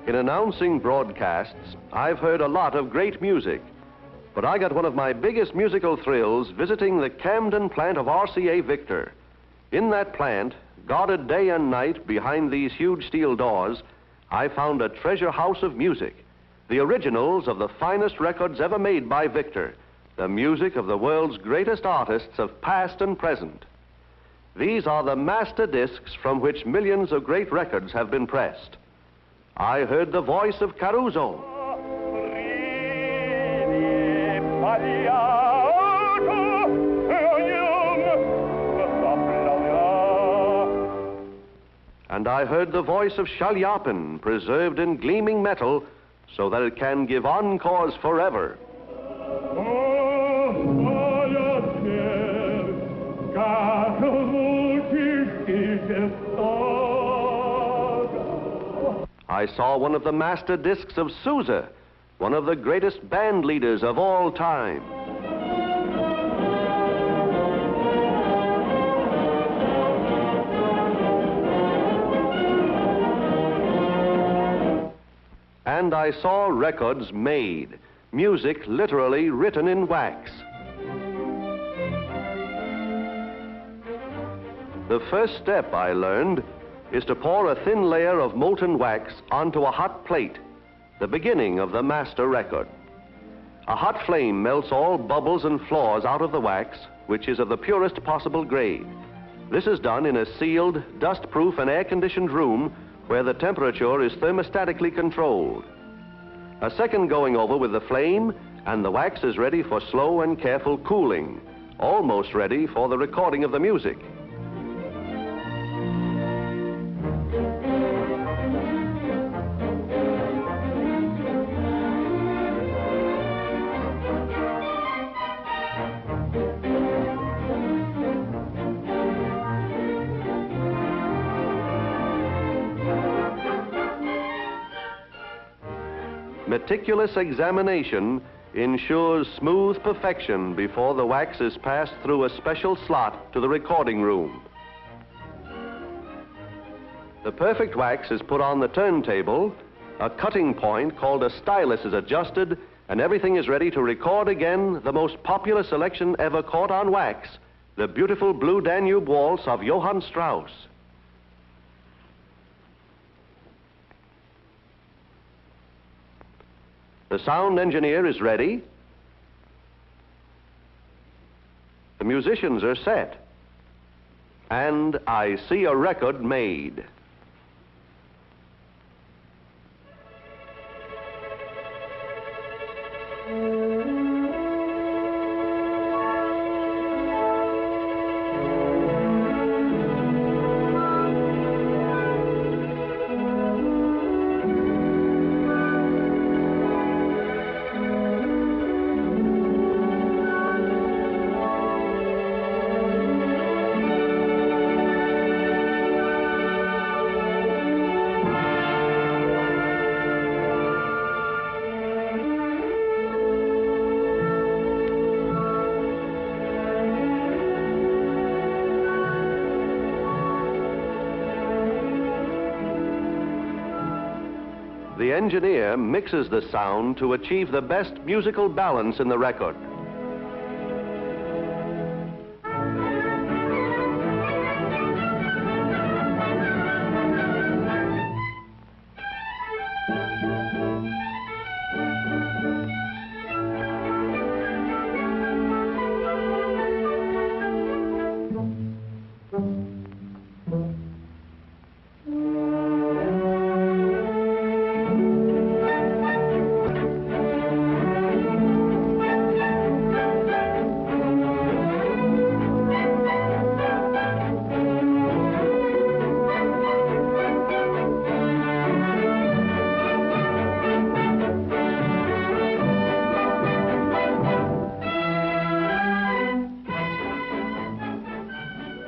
In announcing broadcasts, I've heard a lot of great music, but I got one of my biggest musical thrills visiting the Camden plant of RCA Victor. In that plant, guarded day and night behind these huge steel doors, I found a treasure house of music, the originals of the finest records ever made by Victor, the music of the world's greatest artists of past and present. These are the master discs from which millions of great records have been pressed. I heard the voice of Caruso. And I heard the voice of Shalyapin, preserved in gleaming metal so that it can give encores forever. I saw one of the master discs of Sousa, one of the greatest band leaders of all time. And I saw records made, music literally written in wax. The first step, I learned, is to pour a thin layer of molten wax onto a hot plate, the beginning of the master record. A hot flame melts all bubbles and flaws out of the wax, which is of the purest possible grade. This is done in a sealed, dust-proof and air-conditioned room where the temperature is thermostatically controlled. A second going over with the flame, and the wax is ready for slow and careful cooling, almost ready for the recording of the music. Meticulous examination ensures smooth perfection before the wax is passed through a special slot to the recording room. The perfect wax is put on the turntable, a cutting point called a stylus is adjusted, and everything is ready to record again the most popular selection ever caught on wax, the beautiful Blue Danube Waltz of Johann Strauss. The sound engineer is ready. The musicians are set. And I see a record made. The engineer mixes the sound to achieve the best musical balance in the record.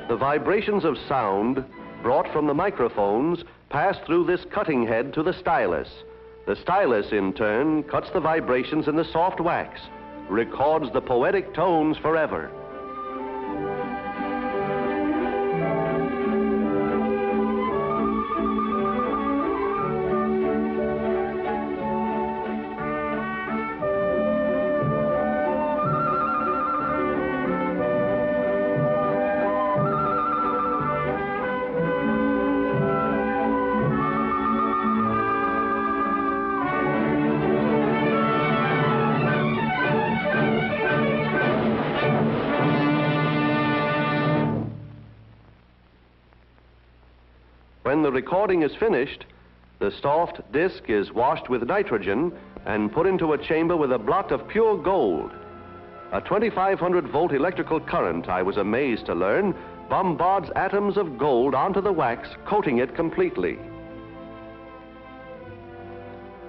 The vibrations of sound brought from the microphones pass through this cutting head to the stylus. The stylus, in turn, cuts the vibrations in the soft wax, records the poetic tones forever. When the recording is finished, the soft disc is washed with nitrogen and put into a chamber with a block of pure gold. A 2500-volt electrical current, I was amazed to learn, bombards atoms of gold onto the wax, coating it completely.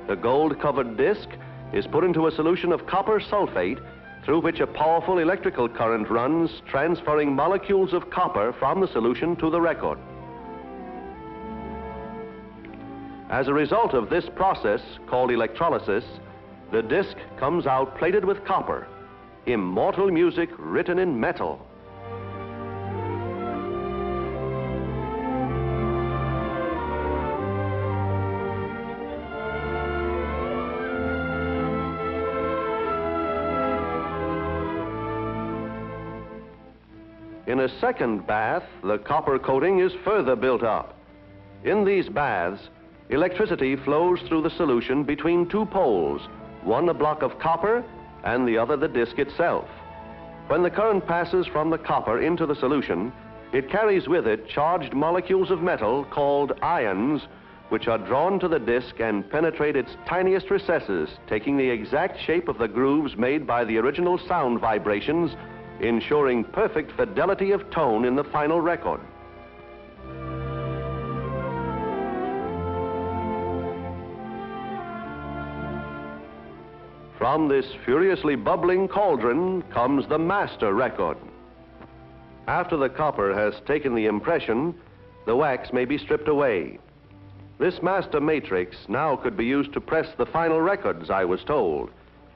The gold-covered disc is put into a solution of copper sulfate, through which a powerful electrical current runs, transferring molecules of copper from the solution to the record. As a result of this process, called electrolysis, the disc comes out plated with copper. Immortal music written in metal. In a second bath, the copper coating is further built up. In these baths, electricity flows through the solution between two poles, one a block of copper and the other the disc itself. When the current passes from the copper into the solution, it carries with it charged molecules of metal called ions, which are drawn to the disc and penetrate its tiniest recesses, taking the exact shape of the grooves made by the original sound vibrations, ensuring perfect fidelity of tone in the final record. From this furiously bubbling cauldron comes the master record. After the copper has taken the impression, the wax may be stripped away. This master matrix now could be used to press the final records, I was told,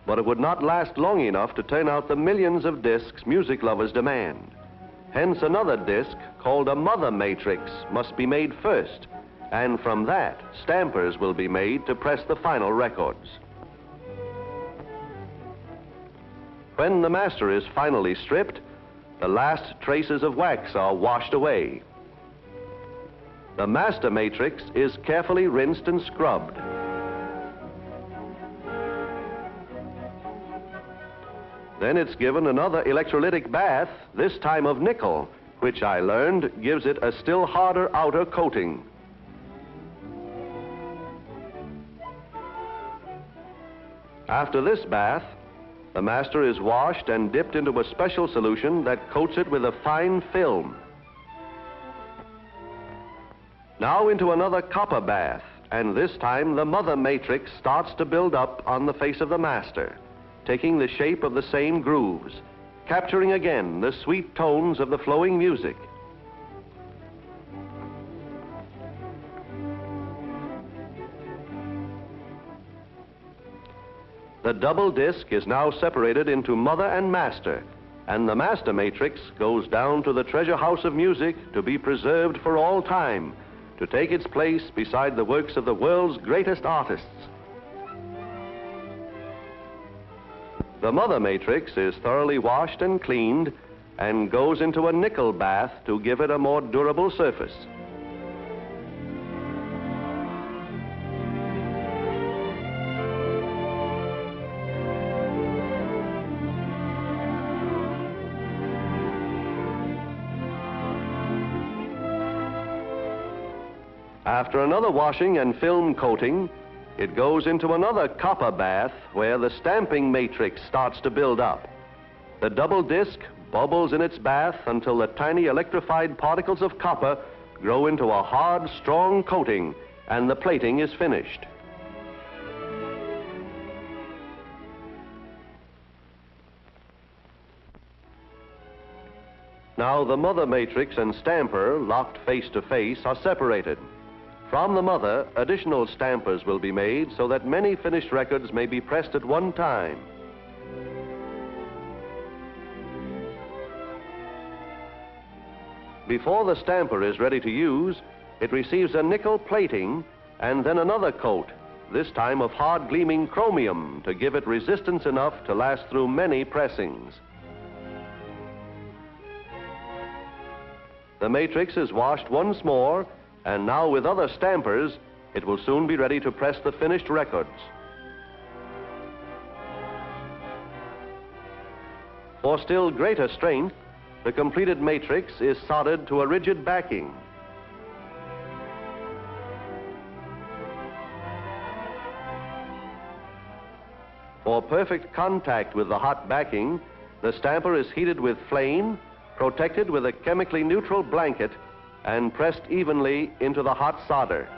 but it would not last long enough to turn out the millions of discs music lovers demand. Hence another disc called a mother matrix must be made first, and from that, stampers will be made to press the final records. When the master is finally stripped, the last traces of wax are washed away. The master matrix is carefully rinsed and scrubbed. Then it's given another electrolytic bath, this time of nickel, which I learned gives it a still harder outer coating. After this bath, the master is washed and dipped into a special solution that coats it with a fine film. Now into another copper bath, and this time the mother matrix starts to build up on the face of the master, taking the shape of the same grooves, capturing again the sweet tones of the flowing music. The double disc is now separated into mother and master, and the master matrix goes down to the treasure house of music to be preserved for all time, to take its place beside the works of the world's greatest artists. The mother matrix is thoroughly washed and cleaned and goes into a nickel bath to give it a more durable surface. After another washing and film coating, it goes into another copper bath where the stamping matrix starts to build up. The double disc bubbles in its bath until the tiny electrified particles of copper grow into a hard, strong coating, and the plating is finished. Now the mother matrix and stamper, locked face to face, are separated. From the mother, additional stampers will be made so that many finished records may be pressed at one time. Before the stamper is ready to use, it receives a nickel plating and then another coat, this time of hard gleaming chromium, to give it resistance enough to last through many pressings. The matrix is washed once more, and now with other stampers, it will soon be ready to press the finished records. For still greater strength, the completed matrix is soldered to a rigid backing. For perfect contact with the hot backing, the stamper is heated with flame, protected with a chemically neutral blanket, and pressed evenly into the hot solder.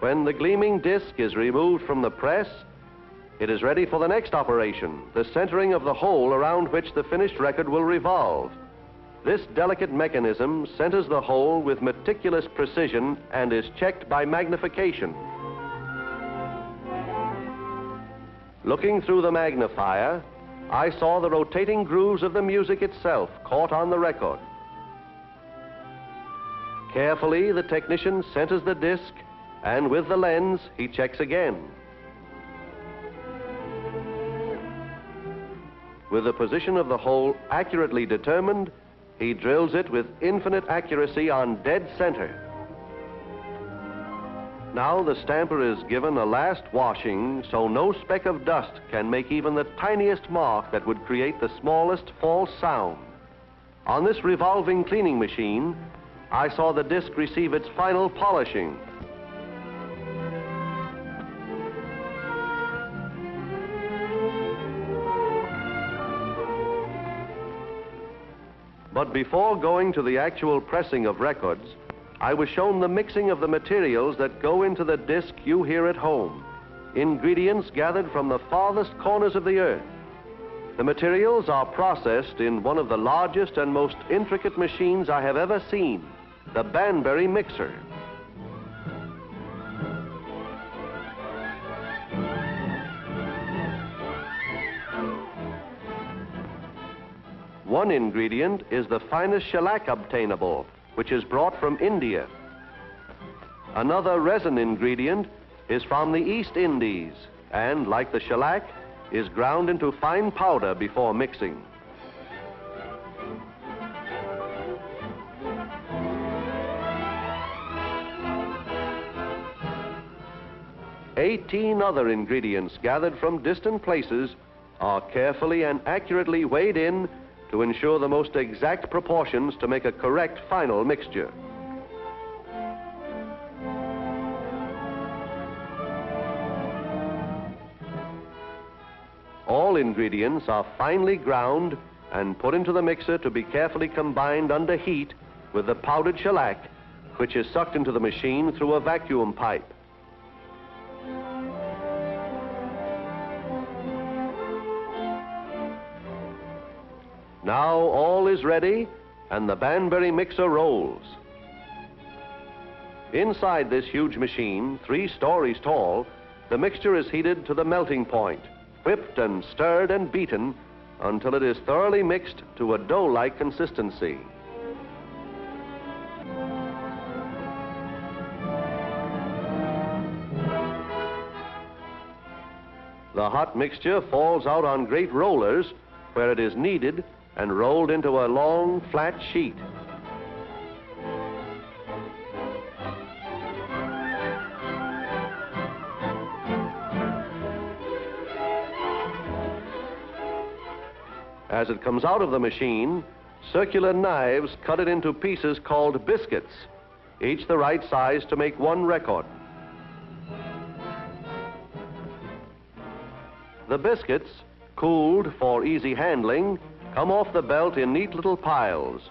When the gleaming disc is removed from the press, it is ready for the next operation, the centering of the hole around which the finished record will revolve. This delicate mechanism centers the hole with meticulous precision and is checked by magnification. Looking through the magnifier, I saw the rotating grooves of the music itself caught on the record. Carefully, the technician centers the disc, and with the lens, he checks again. With the position of the hole accurately determined, he drills it with infinite accuracy on dead center. Now the stamper is given a last washing so no speck of dust can make even the tiniest mark that would create the smallest false sound. On this revolving cleaning machine, I saw the disc receive its final polishing. But before going to the actual pressing of records, I was shown the mixing of the materials that go into the disc you hear at home, ingredients gathered from the farthest corners of the earth. The materials are processed in one of the largest and most intricate machines I have ever seen, the Banbury mixer. One ingredient is the finest shellac obtainable, which is brought from India. Another resin ingredient is from the East Indies and, like the shellac, is ground into fine powder before mixing. "18 other ingredients gathered from distant places are carefully and accurately weighed in to ensure the most exact proportions to make a correct final mixture. All ingredients are finely ground and put into the mixer to be carefully combined under heat with the powdered shellac, which is sucked into the machine through a vacuum pipe. Now all is ready, and the Banbury mixer rolls. Inside this huge machine, 3 stories tall, the mixture is heated to the melting point, whipped and stirred and beaten until it is thoroughly mixed to a dough-like consistency. The hot mixture falls out on great rollers where it is kneaded and rolled into a long, flat sheet. As it comes out of the machine, circular knives cut it into pieces called biscuits, each the right size to make one record. The biscuits, cooled for easy handling, come off the belt in neat little piles,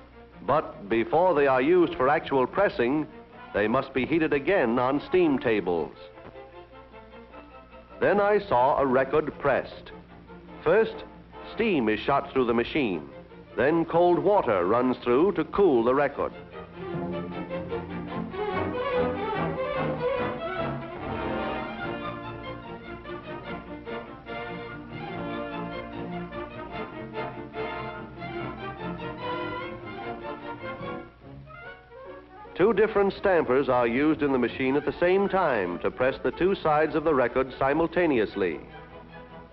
but before they are used for actual pressing, they must be heated again on steam tables. Then I saw a record pressed. First, steam is shot through the machine. Then cold water runs through to cool the record. Two different stampers are used in the machine at the same time to press the 2 sides of the record simultaneously.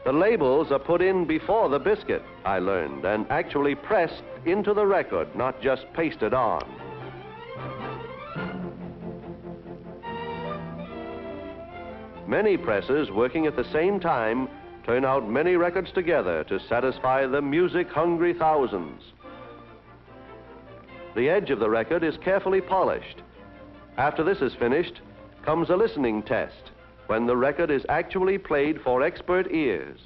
The labels are put in before the biscuit, I learned, and actually pressed into the record, not just pasted on. Many presses working at the same time turn out many records together to satisfy the music-hungry thousands. The edge of the record is carefully polished. After this is finished, comes a listening test, when the record is actually played for expert ears.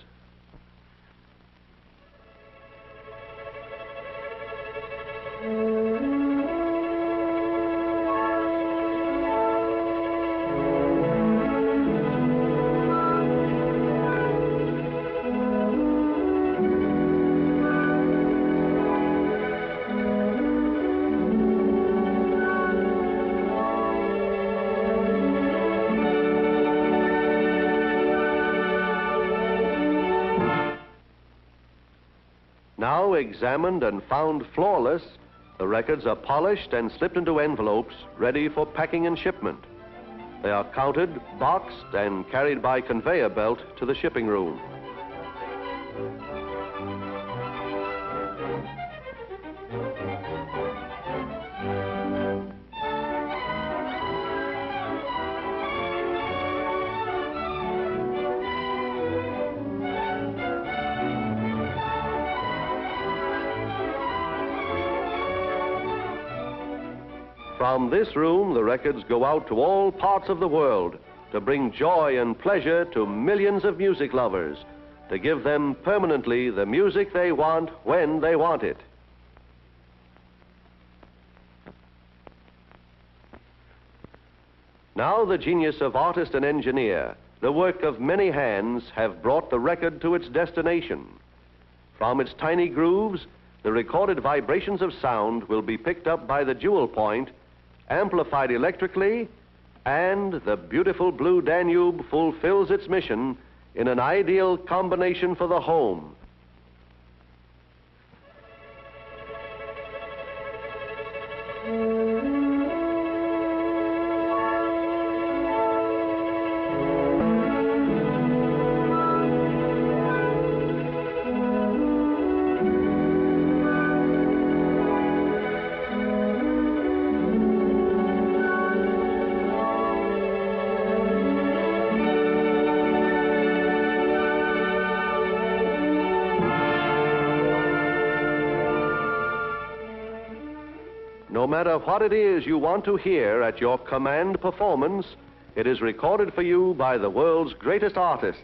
Now examined and found flawless, the records are polished and slipped into envelopes ready for packing and shipment. They are counted, boxed, and carried by conveyor belt to the shipping room. From this room, the records go out to all parts of the world to bring joy and pleasure to millions of music lovers, to give them permanently the music they want when they want it. Now the genius of artist and engineer, the work of many hands, have brought the record to its destination. From its tiny grooves, the recorded vibrations of sound will be picked up by the jewel point, amplified electrically, and the beautiful blue Danube fulfills its mission in an ideal combination for the home. No matter what it is you want to hear at your command performance, it is recorded for you by the world's greatest artists.